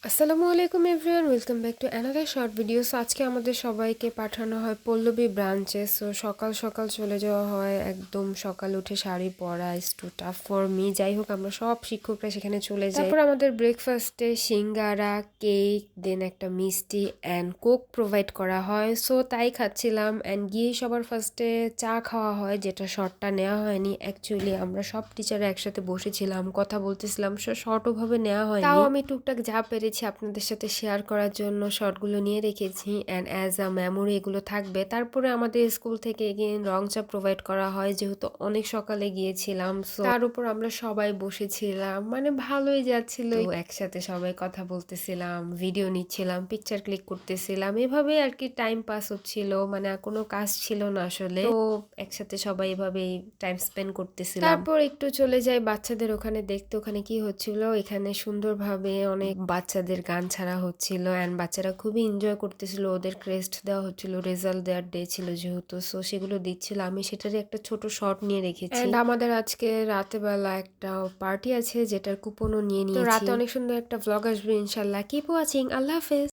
আসসালামু আলাইকুম everyone, welcome back to another short video. So আজকে আমাদের সবাইকে পাঠানো হয় পল্লবী ব্রাঞ্চে। সো সকাল সকাল চলে যাওয়া হয়, একদম সকাল উঠে শাড়ি পরা is too tough for me. যাই হোক, আমরা সব শিক্ষকরা সেখানে চলে যাই। তারপর আমাদের ব্রেকফাস্টে সিঙ্গারা, কেক, দেন একটা মিষ্টি অ্যান্ড কোক প্রোভাইড করা হয়। সো তাই খাচ্ছিলাম অ্যান্ড গিয়েই সবার ফার্স্টে চা খাওয়া হয়, যেটা শর্টটা নেওয়া হয়নি। অ্যাকচুয়ালি আমরা সব টিচাররা একসাথে বসেছিলাম, কথা বলতেছিলাম, সো শর্টও ভাবে নেওয়া হয়নি। তাও আমি টুকটাক যা পেরেছি আপনাদের সাথে শেয়ার করার জন্য শর্টগুলো নিয়ে রেখেছি অ্যান্ড অ্যাজ আ মেমোরি এগুলো থাকবে। তারপরে আমাদের স্কুল থেকে এগেইন রং চা প্রোভাইড করা হয়, যেহেতু অনেক সকালে গিয়েছিলাম। সো তার উপর আমরা সবাই বসেছিলাম, মানে ভালোই যাচ্ছিল। তো একসাথে সবাই কথা বলতেছিলাম, ভিডিও নিচ্ছিলাম, পিকচার ক্লিক করতেছিলাম, এভাবে আর কি টাইম পাস হচ্ছিল। মানে আর কোনো কাজ ছিল না আসলে, তো একসাথে সবাই এভাবেই টাইম স্পেন্ড করতেছিলাম। তারপর একটু চলে যাই বাচ্চাদের ওখানে দেখতে, ওখানে কি হচ্ছিল। এখানে সুন্দরভাবে অনেক বাচ্চাদের গান ছাড়া হচ্ছিল অ্যান্ড বাচ্চারা খুবই এনজয় করতেছিল। ওদের ক্রেস্ট দেওয়া হচ্ছিল, রেজাল্ট দেওয়ার ডে ছিল যেহেতু, সো সেগুলো দিচ্ছিল। আমি সেটারই একটা ছোট শর্ট নিয়ে রেখেছি। অ্যান্ড আমাদের আজকে রাতেবেলা একটা পার্টি আছে, যেটার কুপনও নিয়ে নিয়েছি। তো রাতে অনেক সুন্দর একটা ভ্লগ আসবে ইনশাল্লাহ। Keep watching. আল্লাহ হাফেজ।